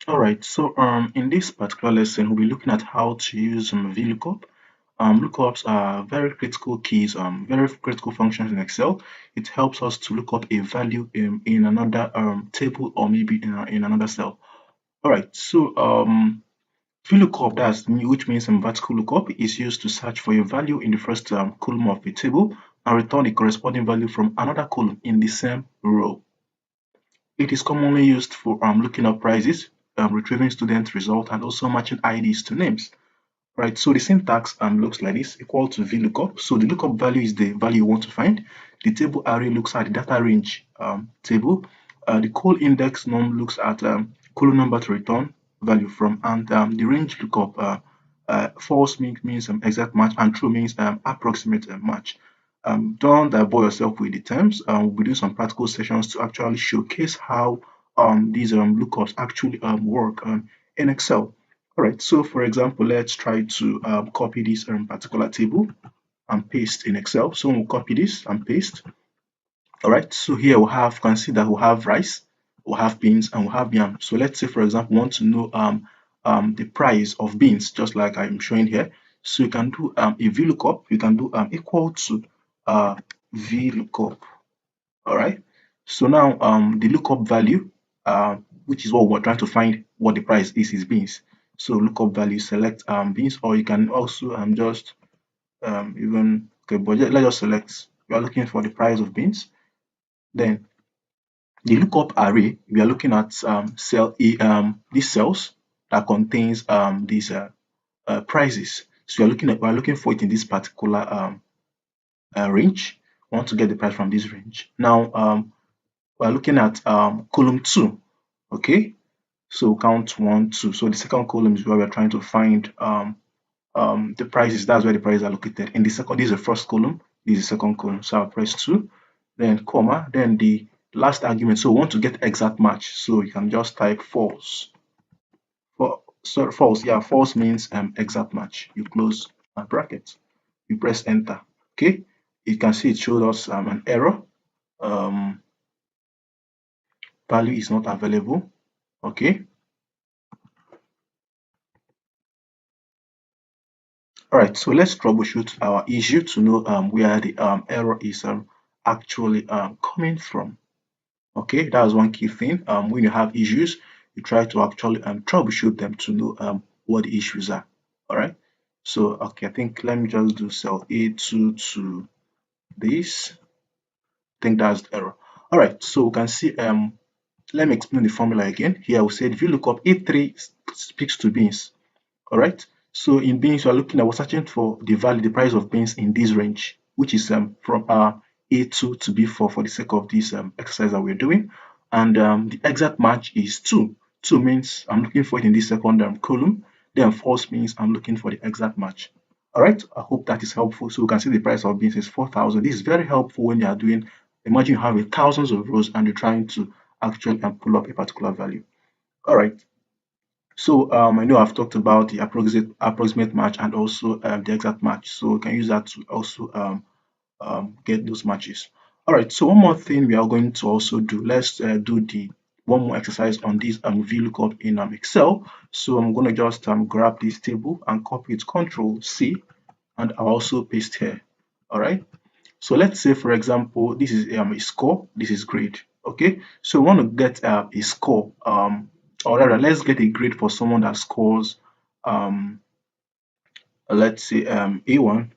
All right, so in this particular lesson, we'll be looking at how to use VLOOKUP. Lookups are very critical keys, very critical functions in Excel. It helps us to look up a value in another table or maybe in another cell. All right, so VLOOKUP, which means vertical lookup, is used to search for a value in the first column of a table and return the corresponding value from another column in the same row. It is commonly used for looking up prices, retrieving student results, and also matching IDs to names. Right, so the syntax looks like this, equal to VLOOKUP. So the lookup value is the value you want to find. The table array looks at the data range table. The col index num looks at column number to return value from, and the range lookup false means exact match, and true means approximate match. Don't bore yourself with the terms. We'll do some practical sessions to actually showcase how these lookups actually work in Excel. All right, so for example, let's try to copy this particular table and paste in Excel. So we'll copy this and paste. All right, so here we have, can see that we have rice, we have beans, and we have yam. So let's say, for example, we want to know the price of beans, just like I'm showing here. So you can do a VLOOKUP, you can do equal to VLOOKUP. All right, so now the lookup value, which is what we're trying to find what the price is beans. So lookup value, select beans, or you can also just even, okay, but let's just select, we are looking for the price of beans. Then the lookup array, we are looking at these cells that contains these prices. So we're looking for it in this particular range. We want to get the price from this range. Now we're looking at column 2. Okay, so count 1, 2. So the second column is where we're trying to find the prices. That's where the prices are located. In the second, this is the first column, this is the second column. So I'll press 2, then comma, then the last argument. So we want to get exact match. So you can just type false. False, yeah, false means exact match. You close a bracket, you press enter. Okay, you can see it showed us an error. Um, Value is not available. Okay. All right, so let's troubleshoot our issue to know where the error is actually coming from. Okay, that's one key thing. When you have issues, you try to actually troubleshoot them to know what the issues are. All right, so okay, I think let me just do cell A2 to this. I think that's the error. All right, so we can see, let me explain the formula again. Here we said if you look up A3 speaks to beans. All right, so in beans, you are looking at, we're searching for the value, the price of beans in this range, which is from A2 to B4 for the sake of this exercise that we're doing. And the exact match is 2. 2 means I'm looking for it in this second column. Then false means I'm looking for the exact match. All right, I hope that is helpful. So we can see the price of beans is 4,000. This is very helpful when you are doing, imagine you have thousands of rows and you're trying to actually pull up a particular value. All right, so I know I've talked about the approximate match and also the exact match. So we can use that to also get those matches. All right. So one more thing we are going to also do. Let's do the one more exercise on this VLOOKUP in Excel. So I'm going to just grab this table and copy it, Control C, and I'll also paste here. All right. So let's say, for example, this is a score, this is grade. Okay, so we want to get a score, or rather, let's get a grade for someone that scores, let's say, A1,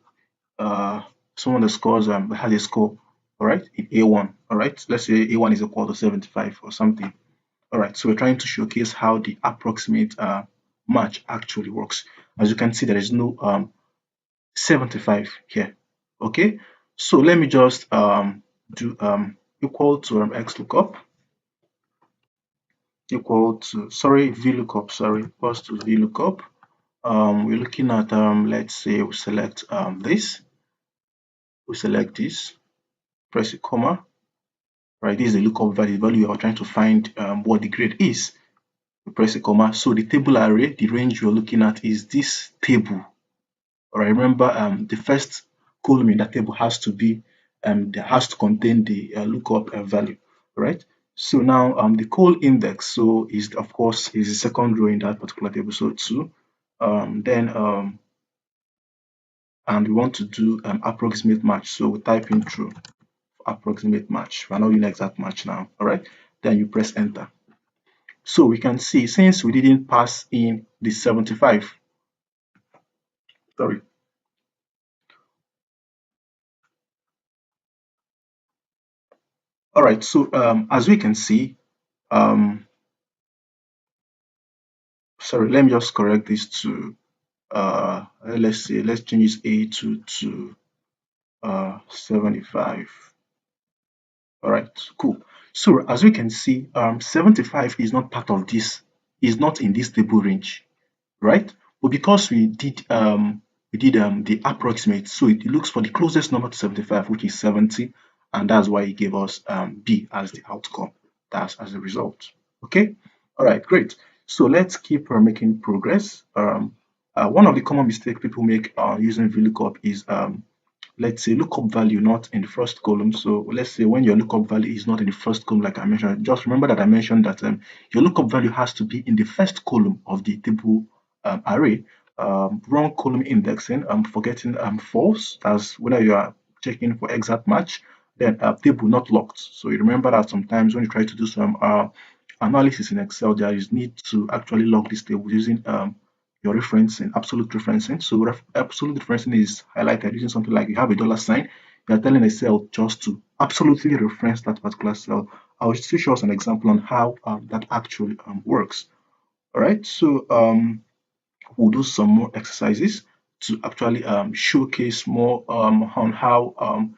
someone that scores, has a score, all right, in A1, all right, let's say A1 is equal to 75 or something. All right, so we're trying to showcase how the approximate match actually works. As you can see, there is no 75 here. Okay, so let me just do equal to x lookup, equal to, sorry, VLOOKUP, sorry, equals to VLOOKUP. We're looking at, let's say we select this, we select this, press a comma, right? This is the lookup value you are trying to find what the grade is. We press a comma. So the table array, the range you're looking at is this table. All right, remember the first column in that table has to be that has to contain the lookup value, right? So now the call index so is of course is the second row in that particular table, so 2. Then and we want to do approximate match, so we type in true approximate match. We're not doing exact match now. All right, then you press enter. So we can see since we didn't pass in the 75, sorry. All right, so as we can see, um, sorry, let me just correct this to let's say let's change A2 to 75. All right, cool. So as we can see, 75 is not part of this, is not in this table range, right? But because we did the approximate, so it looks for the closest number to 75, which is 70, and that's why it gave us B as the outcome. That's as a result. Okay. All right, great. So let's keep making progress. One of the common mistakes people make using VLOOKUP is let's say lookup value not in the first column. So let's say when your lookup value is not in the first column, like I mentioned, just remember that I mentioned that your lookup value has to be in the first column of the table array. Wrong column indexing, forgetting false, that's whether you are checking for exact match, then table not locked. So you remember that sometimes when you try to do some analysis in Excel, there is need to actually lock this table using your referencing, absolute referencing. So absolute referencing is highlighted using something like you have a dollar sign, you're telling a cell just to absolutely reference that particular cell. I'll still show us an example on how that actually works. All right, so we'll do some more exercises to actually showcase more on how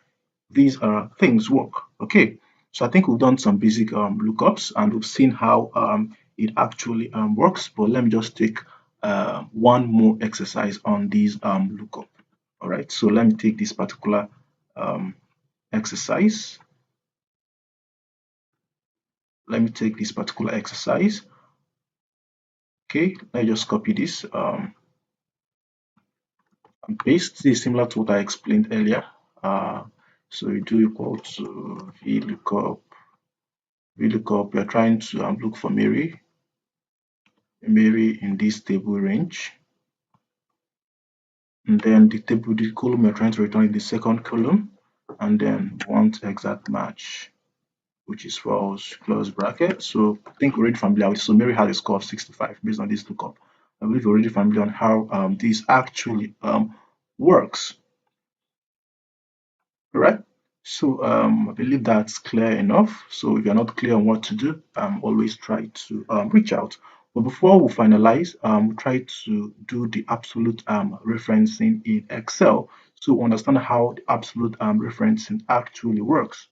these things work. Okay, so I think we've done some basic lookups and we've seen how it actually works, but let me just take one more exercise on these lookup. All right, so let me take this particular um, exercise. Let me take this particular exercise. Okay, let me just copy this and paste. This is similar to what I explained earlier. So you do equal to VLOOKUP. VLOOKUP, we are trying to look for Mary in this table range. And then the column we're trying to return in the second column, and then want exact match, which is false, close bracket. So I think we're already familiar with. So Mary has a score of 65 based on this lookup. I believe we're already familiar on how this actually works. Right? So I believe that's clear enough. So if you're not clear on what to do, always try to reach out. But before we finalize, try to do the absolute referencing in Excel to understand how the absolute referencing actually works.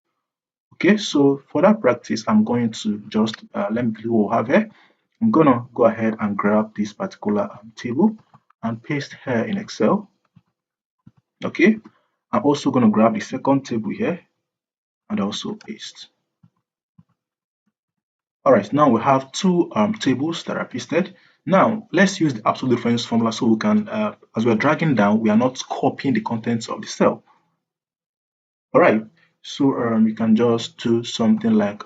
Okay, so for that practice, I'm going to just let me do what we have here. I'm gonna go ahead and grab this particular table and paste here in Excel. Okay, I'm also gonna grab the second table here and also paste. All right, now we have two tables that are pasted. Now let's use the absolute reference formula so we can, as we're dragging down, we are not copying the contents of the cell. All right, so you can just do something like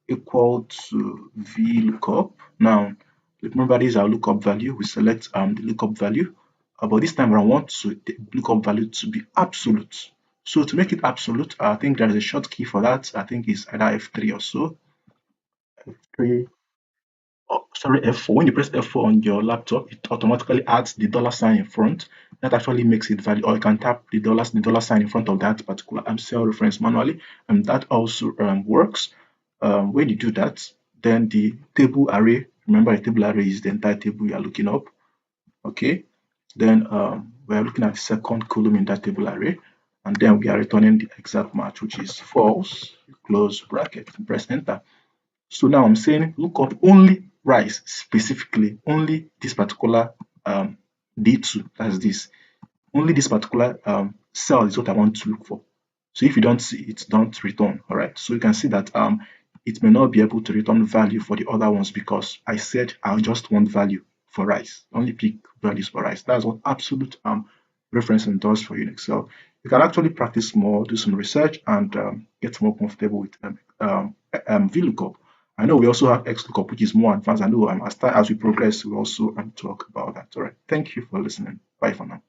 equal to VLOOKUP. Now remember these are lookup value. We select the lookup value, but this time I want the lookup value to be absolute. So to make it absolute, I think there is a short key for that. I think it's either F3 or so. F3, oh, sorry, F4. When you press F4 on your laptop, it automatically adds the dollar sign in front. That actually makes it valid. Or you can tap the dollar sign in front of that particular cell reference manually, and that also works. When you do that, then the table array. Remember, a table array is the entire table you are looking up. Okay. Then we are looking at the second column in that table array, and then we are returning the exact match, which is false. Close bracket. Press enter. So now I'm saying look up only rice specifically, only this particular D2, that's this. Only this particular cell is what I want to look for. So if you don't see it, don't return. All right. So you can see that it may not be able to return value for the other ones because I said I just want value for rice. Only pick values for rice. That's what absolute referencing does for you in Excel. You can actually practice more, do some research, and get more comfortable with VLOOKUP. I know we also have XLOOKUP, which is more advanced. I know as we progress, we'll also talk about that. All right. Thank you for listening. Bye for now.